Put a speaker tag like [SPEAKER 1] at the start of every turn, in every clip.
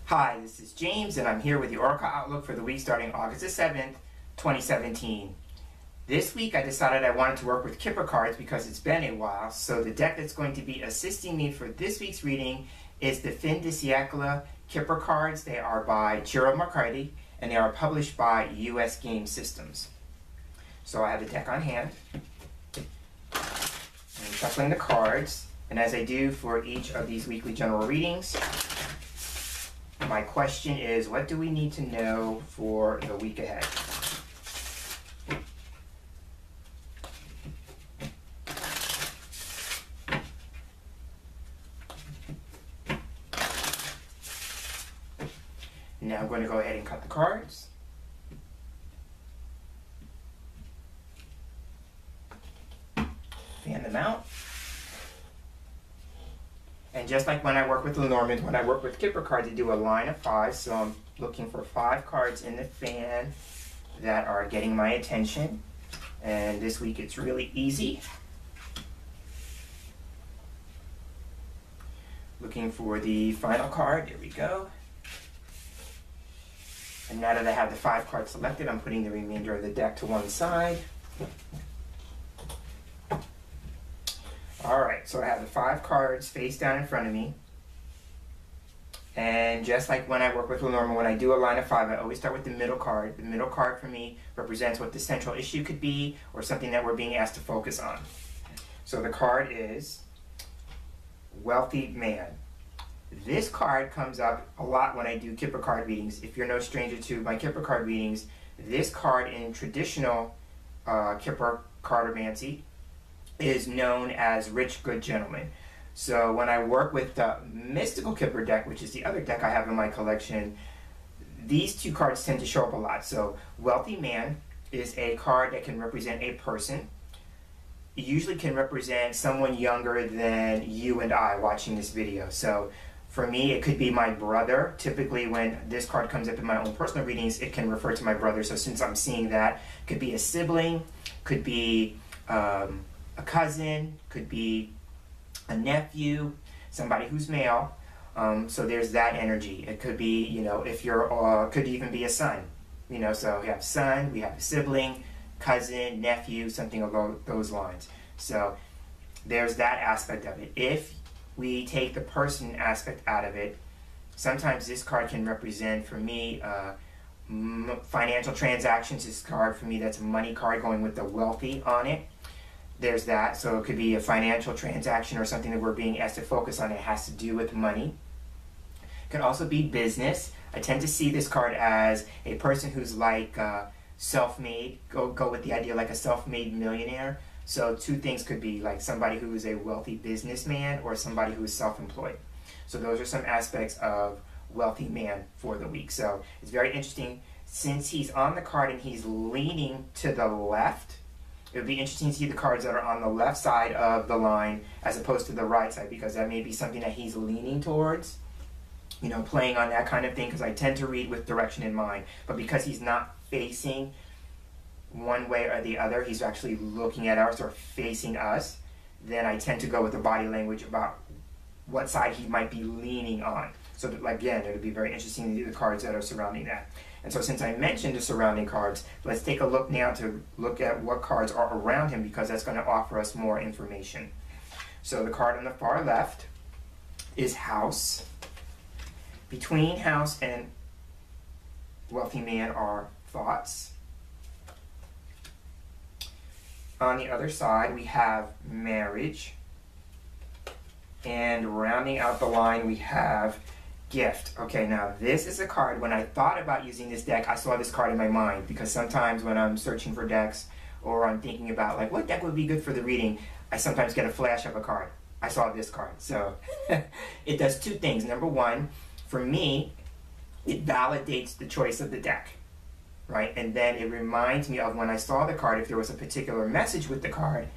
[SPEAKER 1] Hi, this is James, and I'm here with the Oracle Outlook for the week starting August the 7th, 2017. This week I decided I wanted to work with Kipper cards because it's been a while, so the deck that's going to be assisting me for this week's reading is the Fin de Siècle Kipper cards. They are by Ciro Marchetti, and they are published by US Game Systems. So I have the deck on hand. I'm shuffling the cards, and as I do for each of these weekly general readings, my question is, what do we need to know for the week ahead? Now I'm going to go ahead and cut the cards. Fan them out. And just like when I work with Lenormand, when I work with Kipper cards, I do a line of 5. So I'm looking for 5 cards in the fan that are getting my attention. And this week it's really easy. Looking for the final card. There we go. And now that I have the 5 cards selected, I'm putting the remainder of the deck to one side. Alright, so I have the 5 cards face down in front of me. And just like when I work with Lenormand, when I do a line of 5, I always start with the middle card. The middle card for me represents what the central issue could be, or something that we're being asked to focus on. So the card is Wealthy Man. This card comes up a lot when I do Kipper card readings. If you're no stranger to my Kipper card readings, this card in traditional Kipper cartomancy is known as Rich Good Gentleman. So when I work with the Mystical Kipper deck, which is the other deck I have in my collection, these 2 cards tend to show up a lot. So Wealthy Man is a card that can represent a person. It usually can represent someone younger than you and I watching this video. So for me, it could be my brother. Typically when this card comes up in my own personal readings, it can refer to my brother. So since I'm seeing that, it could be a sibling, could be a cousin, could be a nephew, somebody who's male. So there's that energy. It could be, you know, if you're, could even be a son. You know, so we have son, we have a sibling, cousin, nephew, something along those lines. So there's that aspect of it. If we take the person aspect out of it, sometimes this card can represent, for me, financial transactions. This card, for me, that's a money card going with the wealthy on it. There's that. So it could be a financial transaction or something that we're being asked to focus on. It has to do with money. It could also be business. I tend to see this card as a person who's like self-made. Go with the idea like a self-made millionaire. So 2 things could be like somebody who is a wealthy businessman or somebody who is self-employed. So those are some aspects of Wealthy Man for the week. So it's very interesting. Since he's on the card and he's leaning to the left, it would be interesting to see the cards that are on the left side of the line as opposed to the right side, because that may be something that he's leaning towards, you know, playing on that kind of thing, because I tend to read with direction in mind. But because he's not facing one way or the other, he's actually looking at us or facing us, then I tend to go with the body language about what side he might be leaning on. So that, again, it would be very interesting to do the cards that are surrounding that. And so since I mentioned the surrounding cards, let's take a look now to look at what cards are around him, because that's going to offer us more information. So the card on the far left is House. Between House and Wealthy Man are Thoughts. On the other side, we have Marriage. And rounding out the line, we have Gift. Okay, now this is a card, when I thought about using this deck, I saw this card in my mind, because sometimes when I'm searching for decks or I'm thinking about like what deck would be good for the reading, I sometimes get a flash of a card. I saw this card. So it does 2 things. Number one, for me, it validates the choice of the deck, right? And then it reminds me of when I saw the card, if there was a particular message with the card,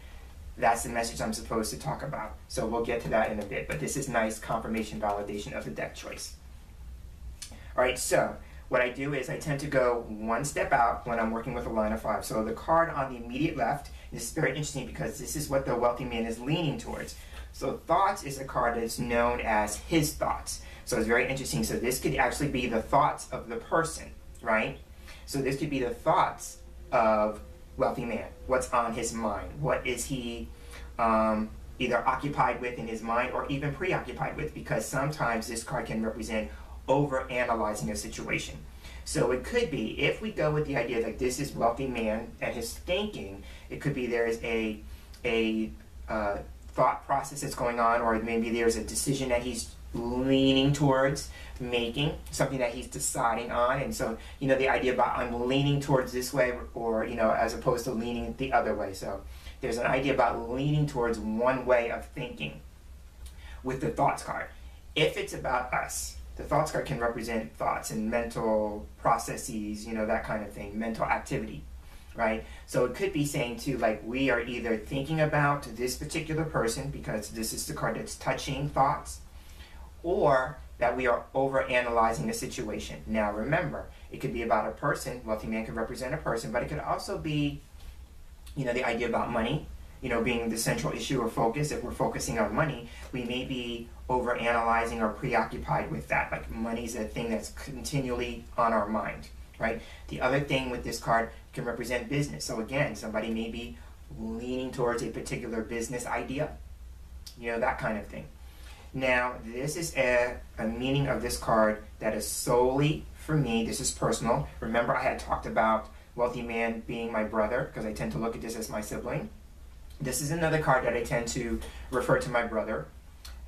[SPEAKER 1] that's the message I'm supposed to talk about. So we'll get to that in a bit, but this is nice confirmation validation of the deck choice. Alright, so what I do is I tend to go 1 step out when I'm working with a line of 5. So the card on the immediate left, this is very interesting because this is what the Wealthy Man is leaning towards. So Thoughts is a card that's known as his thoughts. So it's very interesting. So this could actually be the thoughts of the person, right? So this could be the thoughts of wealthy man. What's on his mind? What is he either occupied with in his mind or even preoccupied with? Because sometimes this card can represent over-analyzing a situation. So it could be, if we go with the idea that this is wealthy man and his thinking, it could be there is a thought process that's going on, or maybe there's a decision that he's leaning towards making, something that he's deciding on. And so, you know, the idea about I'm leaning towards this way, or, you know, as opposed to leaning the other way. So there's an idea about leaning towards one way of thinking with the thoughts card. If it's about us, the thoughts card can represent thoughts and mental processes, you know, that kind of thing, mental activity, right? So it could be saying too, like, we are either thinking about this particular person, because this is the card that's touching thoughts, or that we are over-analyzing a situation. Now remember, it could be about a person. Wealthy man could represent a person, but it could also be, you know, the idea about money, you know, being the central issue or focus. If we're focusing on money, we may be over-analyzing or preoccupied with that. Like, money's a thing that's continually on our mind, right? The other thing with this card can represent business. So again, somebody may be leaning towards a particular business idea, you know, that kind of thing. Now, this is a meaning of this card that is solely for me. This is personal. Remember, I had talked about wealthy man being my brother, because I tend to look at this as my sibling. This is another card that I tend to refer to my brother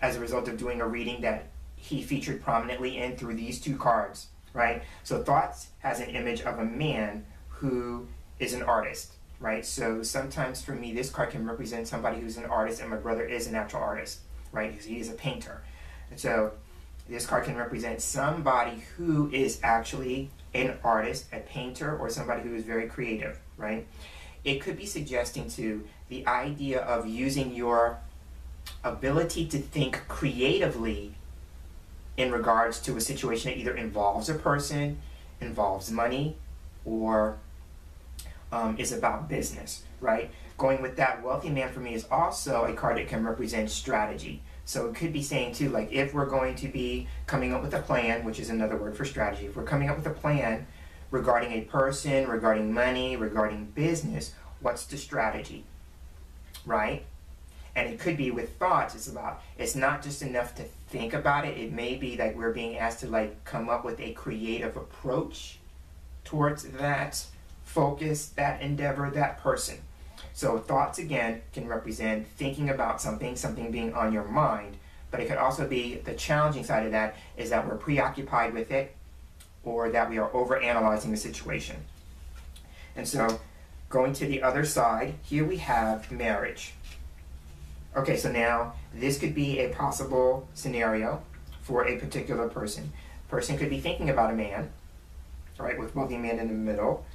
[SPEAKER 1] as a result of doing a reading that he featured prominently in through these two cards, right? So Thoughts has an image of a man who is an artist, right? So sometimes for me, this card can represent somebody who's an artist, and my brother is an actual artist, right? He is a painter. And so this card can represent somebody who is actually an artist, a painter, or somebody who is very creative, right? It could be suggesting to the idea of using your ability to think creatively in regards to a situation that either involves a person, involves money, or is about business, right? Going with that, wealthy man for me is also a card that can represent strategy. So it could be saying too, like, if we're going to be coming up with a plan, which is another word for strategy, if we're coming up with a plan regarding a person, regarding money, regarding business, what's the strategy, right? And it could be with thoughts, it's not just enough to think about it. It may be that we're being asked to, like, come up with a creative approach towards that focus, that endeavor, that person. So thoughts, again, can represent thinking about something being on your mind, but it could also be the challenging side of that is that we're preoccupied with it, or that we are over-analyzing the situation. And so going to the other side, here we have marriage. Okay, so now this could be a possible scenario for a particular person. Person could be thinking about a man, right, with wealthy man in the middle,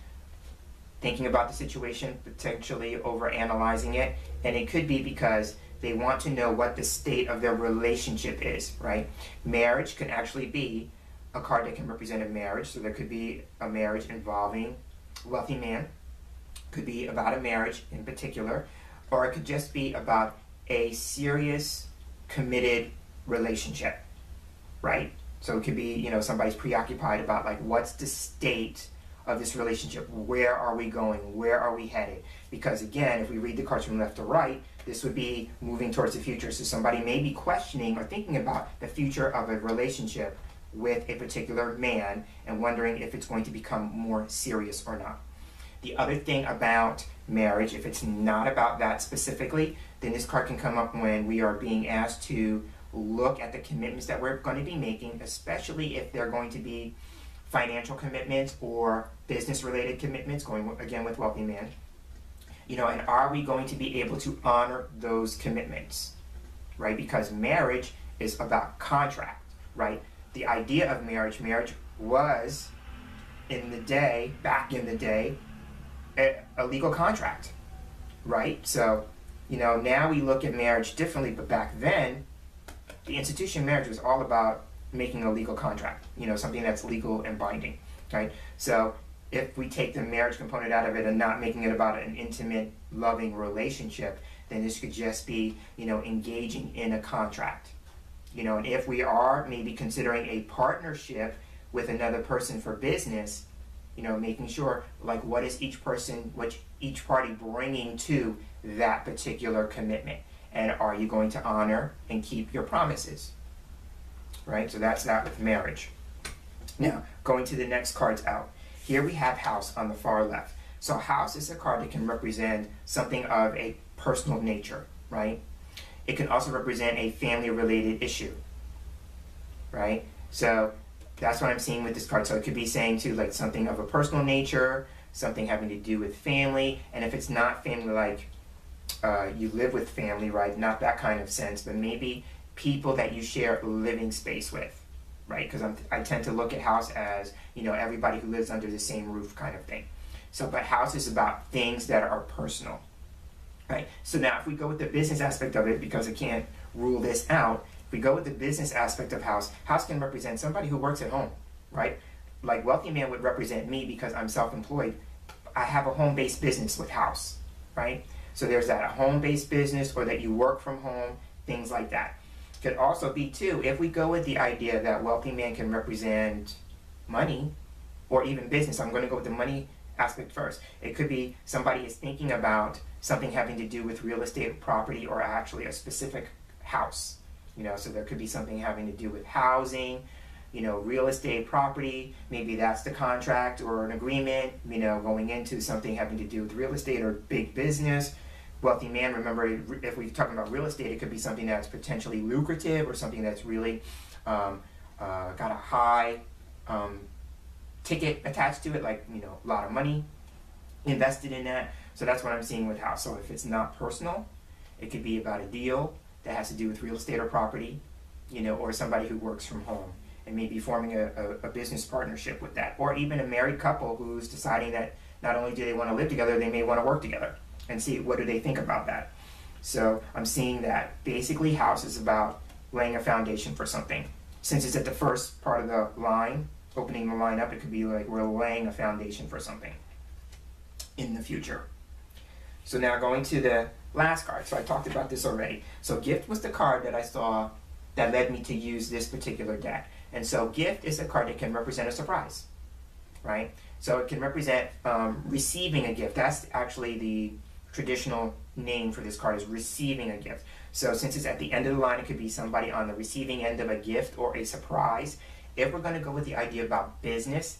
[SPEAKER 1] thinking about the situation, potentially over-analyzing it, and it could be because they want to know what the state of their relationship is, right? Marriage can actually be a card that can represent a marriage, so there could be a marriage involving wealthy man, could be about a marriage in particular, or it could just be about a serious, committed relationship, right? So it could be, you know, somebody's preoccupied about, like, what's the state of this relationship? Where are we going? Where are we headed? Because again, if we read the cards from left to right, this would be moving towards the future. So somebody may be questioning or thinking about the future of a relationship with a particular man and wondering if it's going to become more serious or not. The other thing about marriage, if it's not about that specifically, then this card can come up when we are being asked to look at the commitments that we're going to be making, especially if they're going to be financial commitments or business-related commitments, going again with wealthy man. You know, and are we going to be able to honor those commitments, right? Because marriage is about contract, right? The idea of marriage was, back in the day, a legal contract, right? So, you know, now we look at marriage differently, but back then, the institution of marriage was all about making a legal contract, you know, something that's legal and binding, right? So if we take the marriage component out of it and not making it about an intimate, loving relationship, then this could just be, you know, engaging in a contract. You know, and if we are maybe considering a partnership with another person for business, you know, making sure like what is each party bringing to that particular commitment, and are you going to honor and keep your promises, right? So that's that with marriage. Now, going to the next cards out. Here we have house on the far left. So house is a card that can represent something of a personal nature, right? It can also represent a family-related issue, right? So that's what I'm seeing with this card. So it could be saying too, like something of a personal nature, something having to do with family, and if it's not family, like you live with family, right? Not that kind of sense, but maybe people that you share living space with, right? Because I tend to look at house as, you know, everybody who lives under the same roof kind of thing. So, but house is about things that are personal, right? So now if we go with the business aspect of it, because I can't rule this out, if we go with the business aspect of house, house can represent somebody who works at home, right? Like wealthy man would represent me because I'm self-employed. I have a home-based business with house, right? So there's that, a home-based business, or that you work from home, things like that. Could also be too, if we go with the idea that wealthy man can represent money or even business, I'm going to go with the money aspect first. It could be somebody is thinking about something having to do with real estate, property, or actually a specific house. You know, so there could be something having to do with housing, you know, real estate, property. Maybe that's the contract or an agreement, you know, going into something having to do with real estate or big business. Wealthy man, remember, if we're talking about real estate, it could be something that's potentially lucrative or something that's really got a high ticket attached to it, like, you know, a lot of money invested in that. So that's what I'm seeing with house. So if it's not personal, it could be about a deal that has to do with real estate or property, you know, or somebody who works from home and maybe forming a business partnership with that, or even a married couple who's deciding that not only do they want to live together, they may want to work together and see what do they think about that. So I'm seeing that basically house is about laying a foundation for something. Since it's at the first part of the line, opening the line up, it could be like we're laying a foundation for something in the future. So now going to the last card. So I talked about this already. So gift was the card that I saw that led me to use this particular deck. And so gift is a card that can represent a surprise, right? So it can represent receiving a gift. That's actually the traditional name for this card, is receiving a gift. So since it's at the end of the line, it could be somebody on the receiving end of a gift or a surprise. If we're going to go with the idea about business,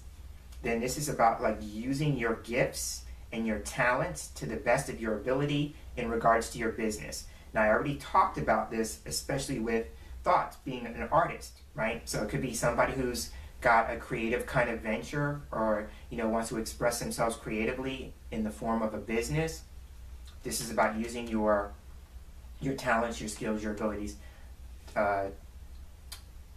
[SPEAKER 1] then this is about like using your gifts and your talents to the best of your ability in regards to your business. Now, I already talked about this, especially with thoughts, being an artist, right? So it could be somebody who's got a creative kind of venture, or, you know, wants to express themselves creatively in the form of a business. This is about using your talents, your skills, your abilities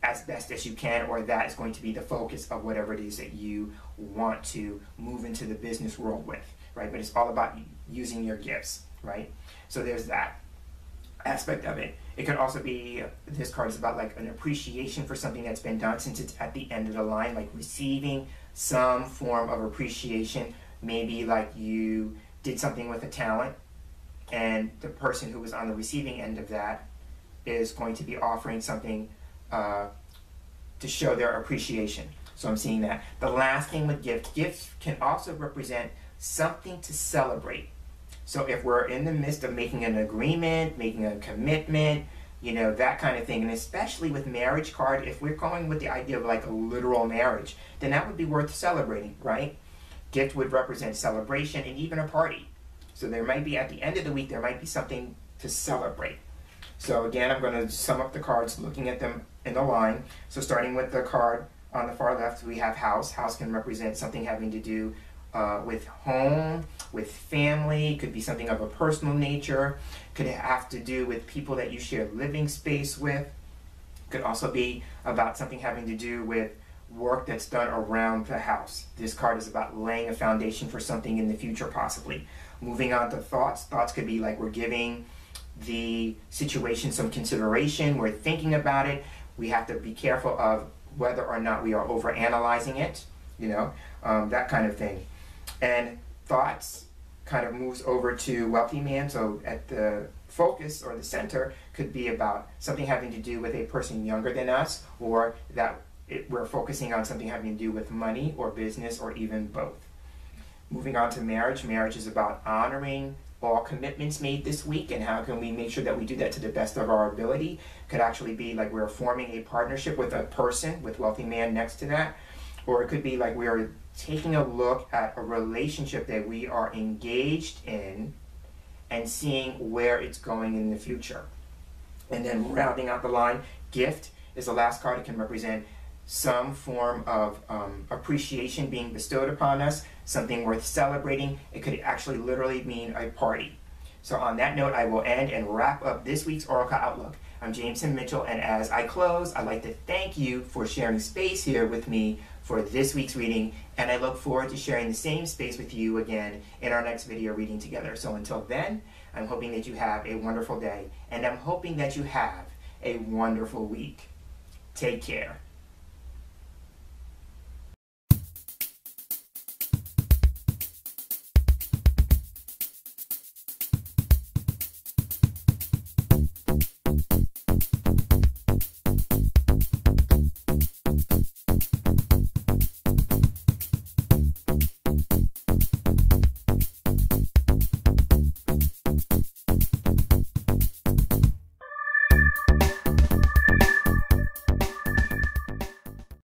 [SPEAKER 1] as best as you can, or that is going to be the focus of whatever it is that you want to move into the business world with, right? But it's all about using your gifts, right? So there's that aspect of it. It could also be, this card is about like an appreciation for something that's been done, since it's at the end of the line, like receiving some form of appreciation. Maybe like you did something with a talent, and the person who was on the receiving end of that is going to be offering something to show their appreciation. So I'm seeing that. The last thing with gifts can also represent something to celebrate. So if we're in the midst of making an agreement, making a commitment, you know, that kind of thing, and especially with marriage card, if we're going with the idea of like a literal marriage, then that would be worth celebrating, right? Gift would represent celebration and even a party. So there might be, at the end of the week, there might be something to celebrate. So again, I'm going to sum up the cards, looking at them in the line. So starting with the card on the far left, we have house. House can represent something having to do with home, with family. Could be something of a personal nature. Could have to do with people that you share living space with. Could also be about something having to do with work that's done around the house. This card is about laying a foundation for something in the future, possibly. Moving on to thoughts. Thoughts could be like we're giving the situation some consideration. We're thinking about it. We have to be careful of whether or not we are overanalyzing it, you know, that kind of thing. And thoughts kind of moves over to wealthy man. So at the focus or the center could be about something having to do with a person younger than us, or that we're focusing on something having to do with money or business or even both. Moving on to marriage. Marriage is about honoring all commitments made this week, and how can we make sure that we do that to the best of our ability. Could actually be like we're forming a partnership with a person, with wealthy man next to that, or it could be like we're taking a look at a relationship that we are engaged in and seeing where it's going in the future. And then rounding out the line, gift is the last card. It can represent some form of appreciation being bestowed upon us, something worth celebrating. It could actually literally mean a party. So on that note, I will end and wrap up this week's Oracle Outlook. I'm Jameson Mitchell, and as I close, I'd like to thank you for sharing space here with me for this week's reading, and I look forward to sharing the same space with you again in our next video reading together. So until then, I'm hoping that you have a wonderful day, and I'm hoping that you have a wonderful week. Take care.